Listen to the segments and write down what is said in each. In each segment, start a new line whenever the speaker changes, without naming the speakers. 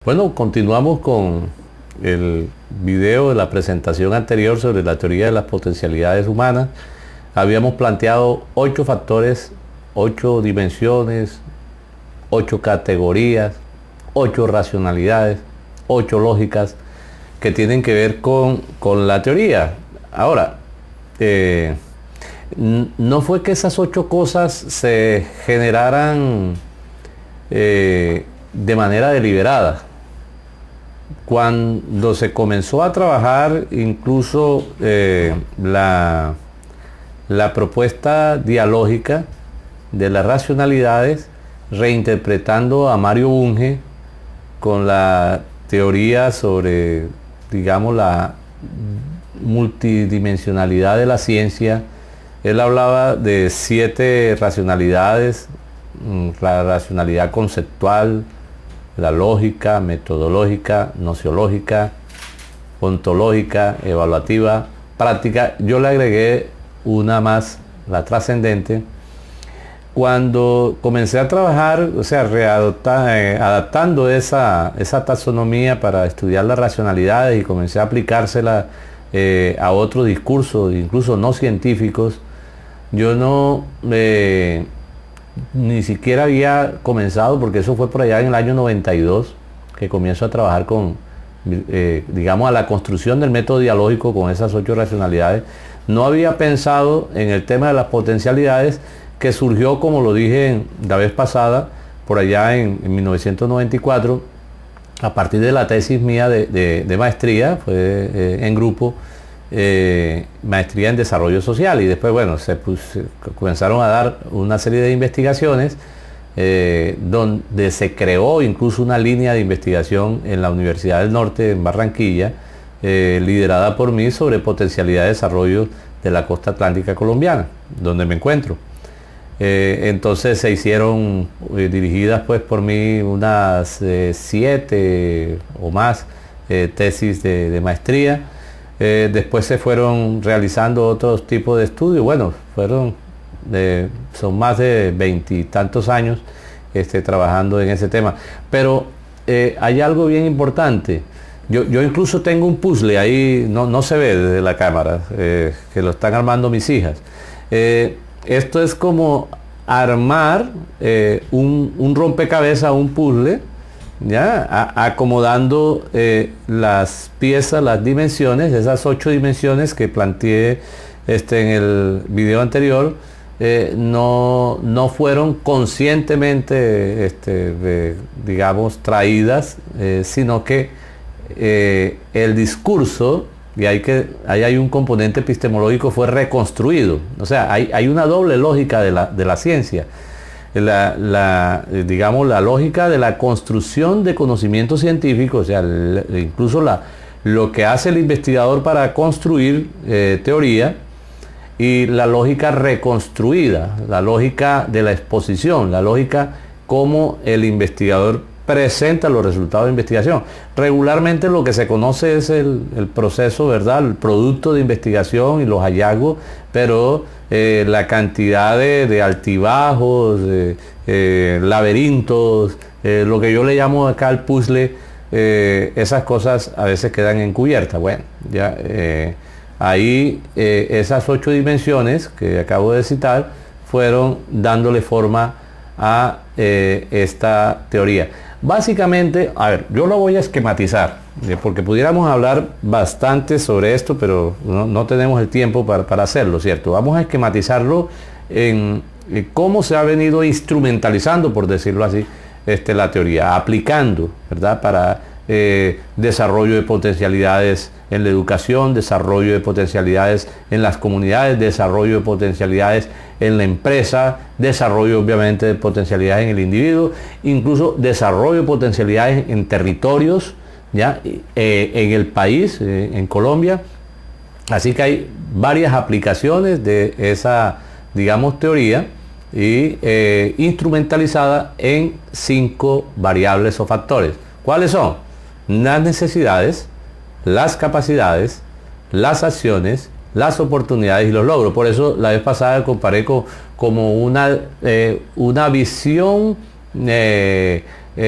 Bueno, continuamos con el video de la presentación anterior sobre la teoría de las potencialidades humanas. Habíamos planteado 8 factores, 8 dimensiones, 8 categorías, 8 racionalidades, 8 lógicas que tienen que ver con la teoría. Ahora, no fue que esas 8 cosas se generaran de manera deliberada. Cuando se comenzó a trabajar incluso la propuesta dialógica de las racionalidades, reinterpretando a Mario Bunge con la teoría sobre, digamos, la multidimensionalidad de la ciencia. Él hablaba de 7 racionalidades: la racionalidad conceptual, la lógica, metodológica, nociológica, ontológica, evaluativa, práctica. Yo le agregué una más, la trascendente. Cuando comencé a trabajar, o sea, adaptando esa taxonomía para estudiar las racionalidades, y comencé a aplicársela a otros discursos, incluso no científicos, yo ni siquiera había comenzado, porque eso fue por allá en el año 92, que comienzo a trabajar con, digamos, a la construcción del método dialógico con esas 8 racionalidades. No había pensado en el tema de las potencialidades, que surgió, como lo dije la vez pasada, por allá en 1994, a partir de la tesis mía de maestría, fue en grupo, maestría en desarrollo social, y después, bueno, se comenzaron a dar una serie de investigaciones donde se creó incluso una línea de investigación en la Universidad del Norte, en Barranquilla, liderada por mí, sobre potencialidad de desarrollo de la costa atlántica colombiana, donde me encuentro. Entonces se hicieron, dirigidas pues por mí, unas 7 o más tesis de maestría. Después se fueron realizando otros tipos de estudios. Bueno, son más de 20 y tantos años trabajando en ese tema. Pero hay algo bien importante. Yo incluso tengo un puzzle ahí, no se ve desde la cámara, que lo están armando mis hijas. Esto es como armar un rompecabezas, un puzzle, ¿ya? Acomodando las piezas, las dimensiones, esas 8 dimensiones que planteé en el video anterior. No fueron conscientemente, digamos, traídas, sino que el discurso, y ahí hay un componente epistemológico, fue reconstruido. O sea, hay una doble lógica de la ciencia. Digamos, la lógica de la construcción de conocimiento científico, o sea, incluso lo que hace el investigador para construir teoría, y la lógica reconstruida, la lógica de la exposición, la lógica como el investigador presenta los resultados de investigación. Regularmente lo que se conoce es el proceso, ¿verdad?, el producto de investigación y los hallazgos, pero la cantidad de altibajos, laberintos, lo que yo le llamo acá el puzzle, esas cosas a veces quedan encubiertas. Bueno, ya ahí esas 8 dimensiones que acabo de citar fueron dándole forma a esta teoría. Básicamente, a ver, yo lo voy a esquematizar, porque pudiéramos hablar bastante sobre esto, pero no tenemos el tiempo para hacerlo, ¿cierto? Vamos a esquematizarlo en cómo se ha venido instrumentalizando, por decirlo así, la teoría, aplicando, ¿verdad?, para desarrollo de potencialidades en la educación, desarrollo de potencialidades en las comunidades, desarrollo de potencialidades en la empresa, desarrollo obviamente de potencialidades en el individuo, incluso desarrollo de potencialidades en territorios, ¿ya?, en el país, en Colombia. Así que hay varias aplicaciones de esa, digamos, teoría, y instrumentalizada en 5 variables o factores. ¿Cuáles son? Las necesidades, las capacidades, las acciones, las oportunidades y los logros. Por eso la vez pasada comparé como una visión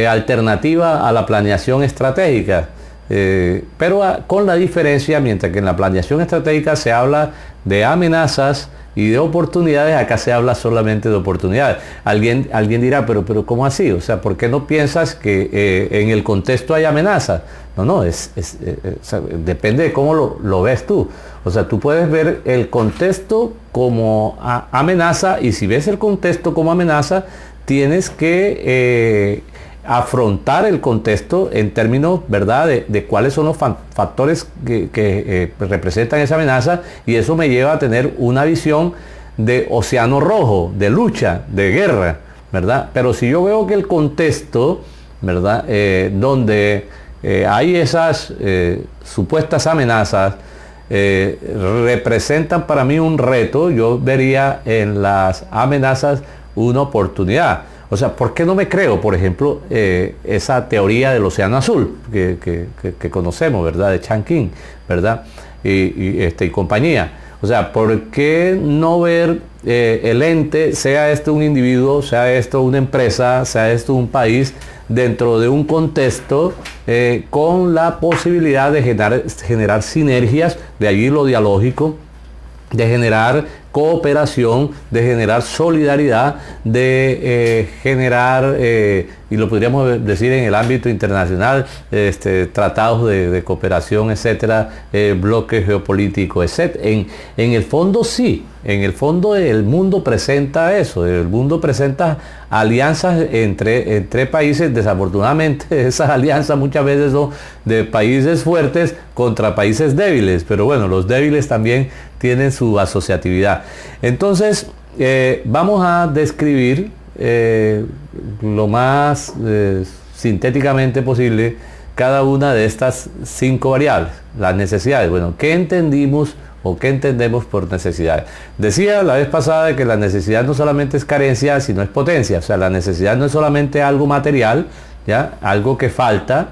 alternativa a la planeación estratégica. Pero con la diferencia, mientras que en la planeación estratégica se habla de amenazas y de oportunidades, acá se habla solamente de oportunidades. Alguien dirá, pero ¿cómo así? O sea, ¿por qué no piensas que en el contexto hay amenazas? No, o sea, depende de cómo lo ves tú. O sea, tú puedes ver el contexto como amenaza, y si ves el contexto como amenaza, tienes que afrontar el contexto en términos, ¿verdad?, de cuáles son los factores que representan esa amenaza, y eso me lleva a tener una visión de océano rojo, de lucha, de guerra, ¿verdad? Pero si yo veo que el contexto, ¿verdad?, donde hay esas supuestas amenazas, representan para mí un reto, yo vería en las amenazas una oportunidad. O sea, ¿por qué no me creo, por ejemplo, esa teoría del océano azul que conocemos, ¿verdad?, de Chang'e, ¿verdad?, y compañía? O sea, ¿por qué no ver el ente, sea esto un individuo, sea esto una empresa, sea esto un país, dentro de un contexto con la posibilidad de generar sinergias, de allí lo dialógico, de generar cooperación, de generar solidaridad, de generar, y lo podríamos decir en el ámbito internacional, tratados de cooperación, etcétera, bloques geopolíticos, etcétera. En el fondo sí, en el fondo el mundo presenta eso, el mundo presenta alianzas entre países. Desafortunadamente esas alianzas muchas veces son de países fuertes contra países débiles, pero bueno, los débiles también tienen su asociatividad. Entonces, vamos a describir lo más sintéticamente posible cada una de estas 5 variables, las necesidades. Bueno, ¿qué entendimos o qué entendemos por necesidades? Decía la vez pasada que la necesidad no solamente es carencia, sino es potencia. O sea, la necesidad no es solamente algo material, ¿ya?, algo que falta,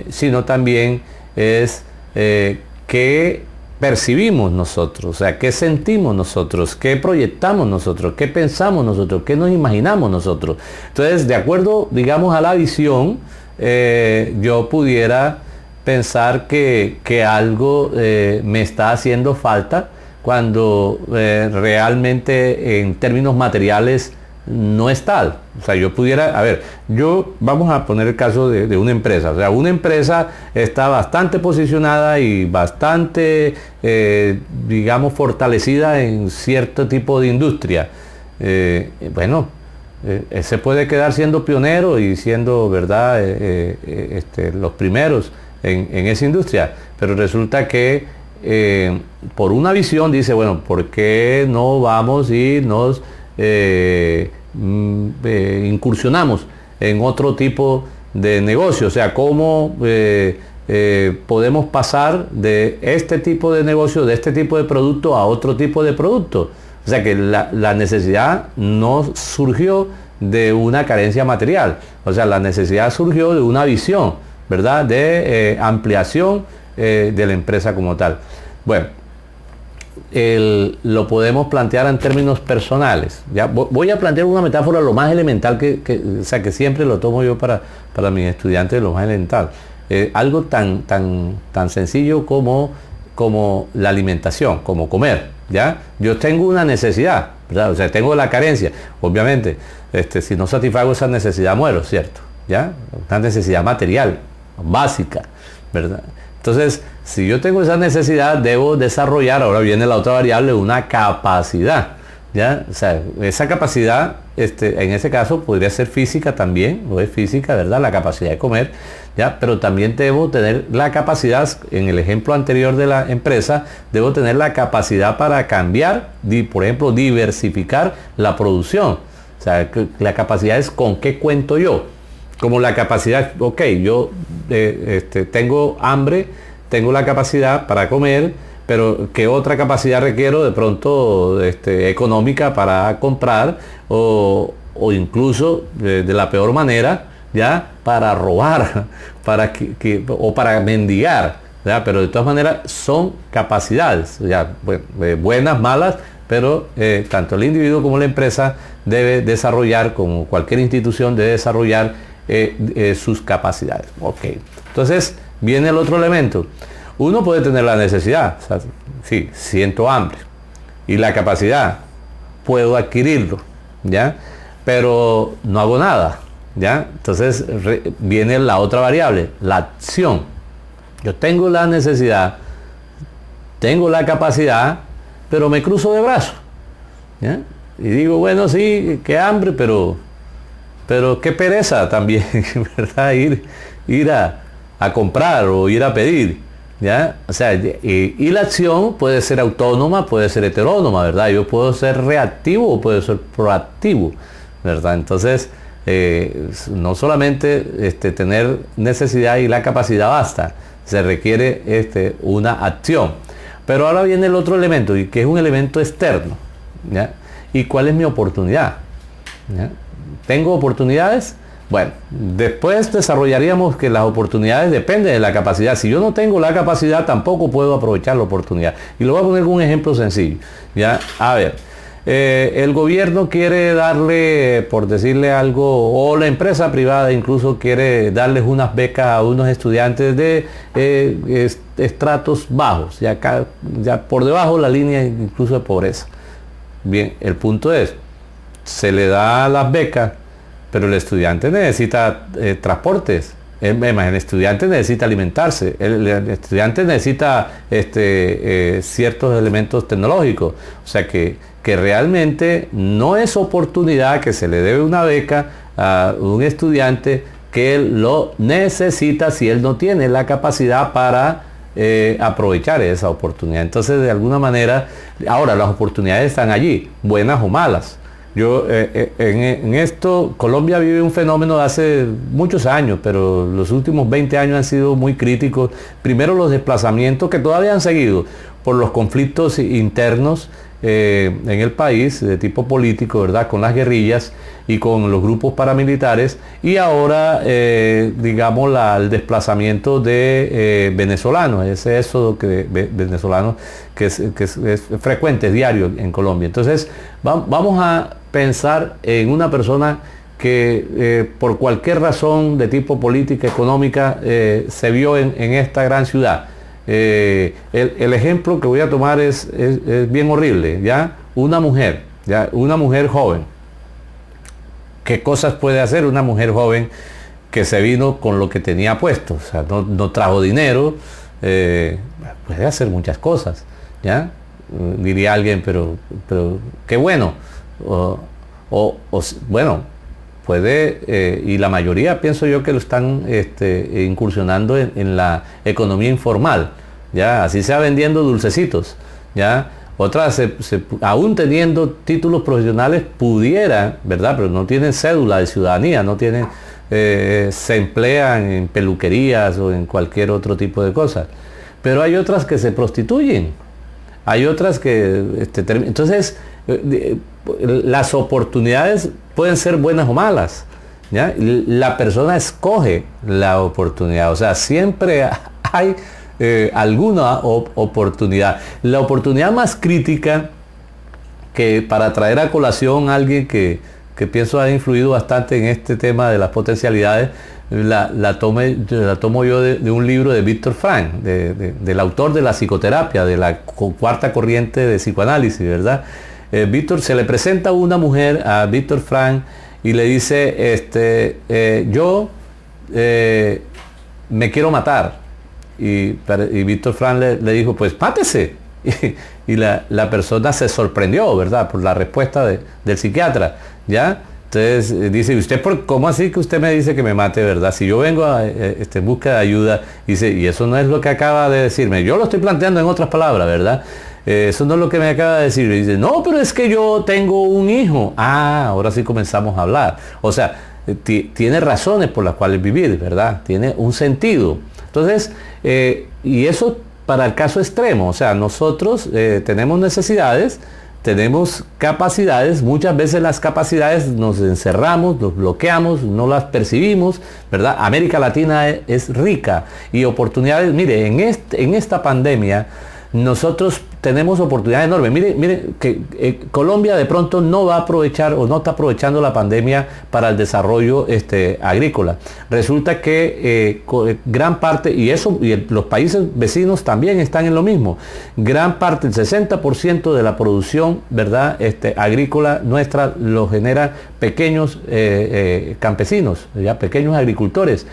sino también es qué percibimos nosotros, o sea, qué sentimos nosotros, qué proyectamos nosotros, qué pensamos nosotros, qué nos imaginamos nosotros. Entonces, de acuerdo, digamos, a la visión, yo pudiera pensar que algo me está haciendo falta cuando realmente en términos materiales no es tal. O sea, yo pudiera, vamos a poner el caso de una empresa. O sea, una empresa está bastante posicionada y bastante, digamos, fortalecida en cierto tipo de industria. Se puede quedar siendo pionero y siendo, ¿verdad?, los primeros en esa industria, pero resulta que por una visión dice, bueno, ¿por qué no vamos y nos incursionamos en otro tipo de negocio? O sea, ¿cómo podemos pasar de este tipo de negocio, de este tipo de producto a otro tipo de producto? O sea, que la necesidad no surgió de una carencia material, o sea, la necesidad surgió de una visión, ¿verdad?, de ampliación de la empresa como tal. Bueno, lo podemos plantear en términos personales. ¿Ya? Voy a plantear una metáfora lo más elemental o sea, que siempre lo tomo yo para mis estudiantes, lo más elemental. Algo tan sencillo como la alimentación, como comer. ¿Ya? Yo tengo una necesidad, ¿verdad? O sea, tengo la carencia. Obviamente, si no satisfago esa necesidad, muero, ¿cierto? ¿Ya? Una necesidad material, básica, ¿verdad? Entonces, si yo tengo esa necesidad, debo desarrollar, ahora viene la otra variable, una capacidad, ¿ya? O sea, esa capacidad, en ese caso, podría ser física también, o es física, ¿verdad? La capacidad de comer, ¿ya? Pero también debo tener la capacidad, en el ejemplo anterior de la empresa, debo tener la capacidad para cambiar, por ejemplo, diversificar la producción. O sea, la capacidad es con qué cuento yo. Como la capacidad, ok, yo tengo hambre, tengo la capacidad para comer, pero ¿qué otra capacidad requiero de pronto económica para comprar o incluso de la peor manera, ya, para robar, o para mendigar, ¿ya? Pero de todas maneras son capacidades, ya, buenas, malas, pero tanto el individuo como la empresa debe desarrollar, como cualquier institución debe desarrollar sus capacidades. Ok, entonces viene el otro elemento. Uno puede tener la necesidad, o sea, sí, siento hambre, y la capacidad, puedo adquirirlo, ¿ya? Pero no hago nada, ¿ya? Entonces viene la otra variable, la acción. Yo tengo la necesidad, tengo la capacidad, pero me cruzo de brazos, ¿ya? Y digo, bueno, sí, qué hambre, pero qué pereza también, ¿verdad? Ir a comprar o ir a pedir, ¿ya? O sea, y la acción puede ser autónoma, puede ser heterónoma, ¿verdad? Yo puedo ser reactivo o puedo ser proactivo, ¿verdad? Entonces, no solamente tener necesidad y la capacidad basta, se requiere una acción. Pero ahora viene el otro elemento, y que es un elemento externo, ¿ya? ¿Y cuál es mi oportunidad? ¿Ya? ¿Tengo oportunidades? Bueno, después desarrollaríamos que las oportunidades dependen de la capacidad. Si yo no tengo la capacidad, tampoco puedo aprovechar la oportunidad. Y le voy a poner un ejemplo sencillo, ¿ya? A ver, el gobierno quiere darle, por decirle algo, o la empresa privada incluso quiere darles unas becas a unos estudiantes de estratos bajos, ya por debajo de la línea incluso de pobreza. Bien, el punto es, se le da las becas, pero el estudiante necesita transportes, el estudiante necesita alimentarse, el estudiante necesita ciertos elementos tecnológicos. O sea que realmente no es oportunidad que se le debe una beca a un estudiante que él lo necesita si él no tiene la capacidad para aprovechar esa oportunidad. Entonces, de alguna manera, ahora las oportunidades están allí, buenas o malas. Yo en esto, Colombia vive un fenómeno de hace muchos años, pero los últimos 20 años han sido muy críticos. Primero los desplazamientos que todavía han seguido por los conflictos internos en el país de tipo político, ¿verdad? Con las guerrillas y con los grupos paramilitares, y ahora digamos el desplazamiento de venezolanos, ese éxodo venezolano que es frecuente, es diario en Colombia. Entonces vamos a pensar en una persona que por cualquier razón de tipo política, económica, se vio en esta gran ciudad. El ejemplo que voy a tomar es bien horrible, ¿ya? Una mujer joven. ¿Qué cosas puede hacer una mujer joven que se vino con lo que tenía puesto? O sea, no trajo dinero, puede hacer muchas cosas, ¿ya? Diría alguien, pero qué bueno. Bueno, puede, y la mayoría pienso yo que lo están incursionando en la economía informal, ¿ya? Así sea vendiendo dulcecitos, ¿ya? Otras, aún teniendo títulos profesionales, pudieran, ¿verdad? Pero no tienen cédula de ciudadanía, no tienen, se emplean en peluquerías o en cualquier otro tipo de cosas. Pero hay otras que se prostituyen, hay otras que, entonces, las oportunidades pueden ser buenas o malas, ¿ya? La persona escoge la oportunidad, o sea, siempre hay alguna oportunidad. La oportunidad más crítica, que para traer a colación a alguien que pienso ha influido bastante en este tema de las potencialidades, la tomo yo de un libro de Víctor Frank, del autor de la psicoterapia, de la cuarta corriente de psicoanálisis, ¿verdad? Víctor, se le presenta una mujer a Víctor Frank y le dice, yo me quiero matar. Y Víctor Frank le dijo, pues mátese. Y la persona se sorprendió, ¿verdad? Por la respuesta del psiquiatra, ¿ya? Entonces dice, ¿usted cómo así que usted me dice que me mate, verdad? Si yo vengo en busca de ayuda, dice, y eso no es lo que acaba de decirme, yo lo estoy planteando en otras palabras, ¿verdad? Eso no es lo que me acaba de decir. Y dice, no, pero es que yo tengo un hijo. Ah, ahora sí comenzamos a hablar. O sea, tiene razones por las cuales vivir, ¿verdad? Tiene un sentido. Entonces, y eso para el caso extremo, o sea, nosotros tenemos necesidades, tenemos capacidades, muchas veces las capacidades nos encerramos, nos bloqueamos, no las percibimos, ¿verdad? América Latina es rica y oportunidades. Mire, en esta pandemia nosotros tenemos oportunidades enormes. Mire que Colombia de pronto no va a aprovechar o no está aprovechando la pandemia para el desarrollo agrícola. Resulta que gran parte, y los países vecinos también están en lo mismo, gran parte, el 60% de la producción, ¿verdad?, agrícola nuestra lo genera pequeños campesinos, ya pequeños agricultores.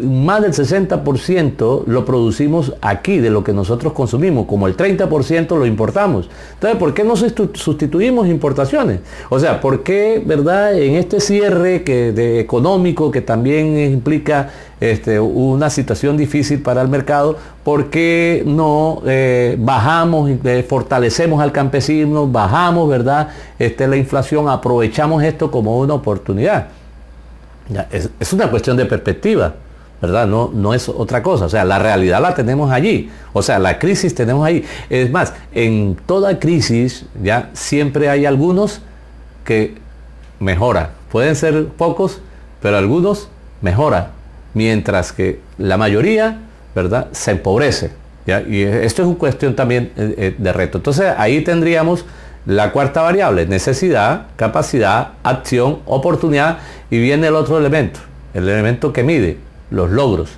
Más del 60% lo producimos aquí de lo que nosotros consumimos, como el 30% lo importamos. Entonces, ¿por qué no sustituimos importaciones? O sea, ¿por qué, verdad, en este cierre económico que también implica una situación difícil para el mercado, por qué no bajamos, fortalecemos al campesino, bajamos, verdad, la inflación, aprovechamos esto como una oportunidad? Ya, es una cuestión de perspectiva, ¿verdad? No es otra cosa. O sea, la realidad la tenemos allí. O sea, la crisis tenemos ahí. Es más, en toda crisis ya siempre hay algunos que mejoran. Pueden ser pocos, pero algunos mejoran. Mientras que la mayoría, ¿verdad?, se empobrece, ¿ya? Y esto es una cuestión también de reto. Entonces ahí tendríamos la cuarta variable: necesidad, capacidad, acción, oportunidad, y viene el otro elemento, el elemento que mide, los logros,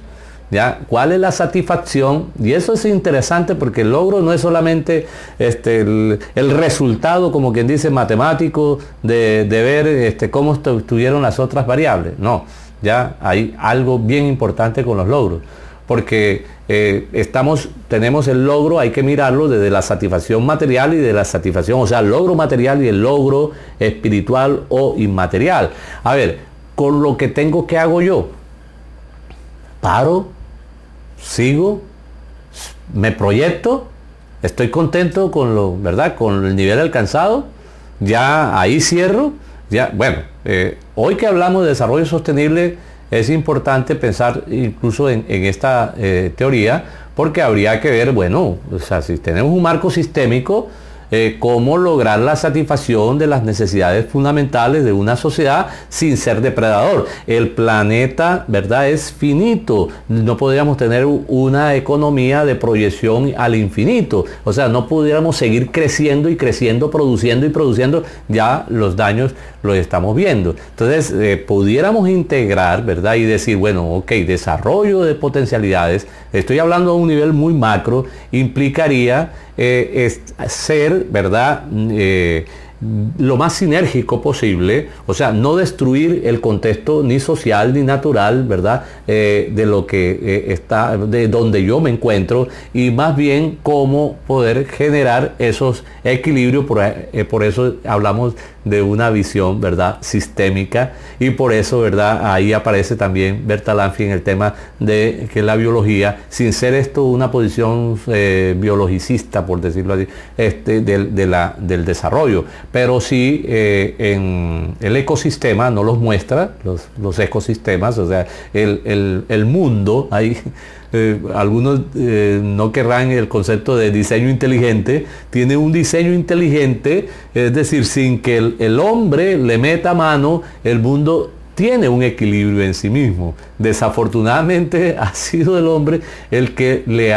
¿ya? ¿Cuál es la satisfacción? Y eso es interesante porque el logro no es solamente el resultado, como quien dice, matemático de ver cómo estuvieron las otras variables. No, ya hay algo bien importante con los logros, porque tenemos el logro, hay que mirarlo desde la satisfacción material y de la satisfacción, o sea, el logro material y el logro espiritual o inmaterial. A ver, con lo que tengo, ¿qué hago yo? Paro, sigo, me proyecto, estoy contento con ¿verdad?, con el nivel alcanzado, ya ahí cierro. Ya, bueno, hoy que hablamos de desarrollo sostenible, es importante pensar incluso en esta teoría, porque habría que ver, bueno, o sea, si tenemos un marco sistémico, cómo lograr la satisfacción de las necesidades fundamentales de una sociedad sin ser depredador. El planeta, ¿verdad?, es finito. No podríamos tener una economía de proyección al infinito. O sea, no pudiéramos seguir creciendo y creciendo, produciendo y produciendo. Ya los daños los estamos viendo. Entonces, pudiéramos integrar, ¿verdad?, y decir, bueno, ok, desarrollo de potencialidades, estoy hablando a un nivel muy macro, implicaría ser, ¿verdad?, lo más sinérgico posible, o sea, no destruir el contexto ni social ni natural, ¿verdad?, de lo que está, de donde yo me encuentro, y más bien cómo poder generar esos equilibrios. Por eso hablamos de una visión, ¿verdad?, sistémica, y por eso, ¿verdad?, ahí aparece también Bertalanffy en el tema de que la biología, sin ser esto una posición biologicista, por decirlo así, del desarrollo, pero sí en el ecosistema no los muestra, los ecosistemas, o sea, el mundo, ahí algunos no querrán el concepto de diseño inteligente, tiene un diseño inteligente, es decir, sin que el hombre le meta mano, el mundo tiene un equilibrio en sí mismo. Desafortunadamente ha sido el hombre el que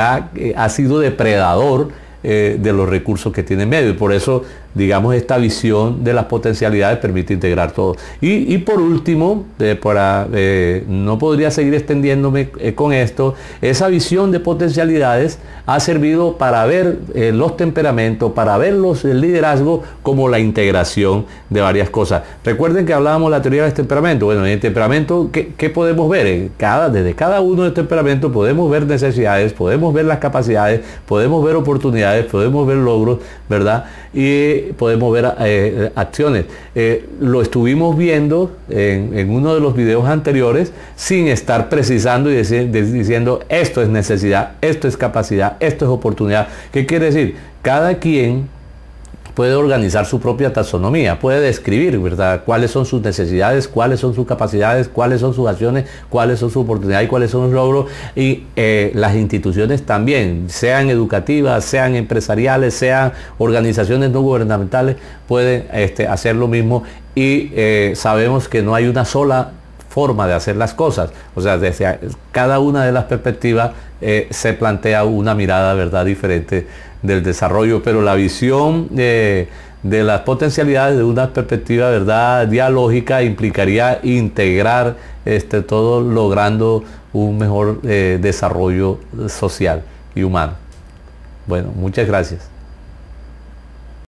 ha sido depredador de los recursos que tiene en medio, y por eso, digamos, esta visión de las potencialidades permite integrar todo. Y por último, no podría seguir extendiéndome con esto, esa visión de potencialidades ha servido para ver los temperamentos, para ver el liderazgo como la integración de varias cosas. Recuerden que hablábamos de la teoría del temperamento. Bueno, en el temperamento, ¿qué podemos ver? Desde cada uno de los temperamentos podemos ver necesidades, podemos ver las capacidades, podemos ver oportunidades, podemos ver logros, ¿verdad? Y podemos ver acciones. Lo estuvimos viendo en uno de los videos anteriores, sin estar precisando y diciendo esto es necesidad, esto es capacidad, esto es oportunidad. ¿Qué quiere decir? Cada quien puede organizar su propia taxonomía, puede describir, ¿verdad?, cuáles son sus necesidades, cuáles son sus capacidades, cuáles son sus acciones, cuáles son sus oportunidades y cuáles son los logros. Y las instituciones también, sean educativas, sean empresariales, sean organizaciones no gubernamentales, pueden hacer lo mismo. Y sabemos que no hay una sola forma de hacer las cosas. O sea, desde cada una de las perspectivas se plantea una mirada, ¿verdad?, diferente del desarrollo, pero la visión de las potencialidades de una perspectiva, ¿verdad?, dialógica implicaría integrar todo, logrando un mejor desarrollo social y humano. Bueno, muchas gracias.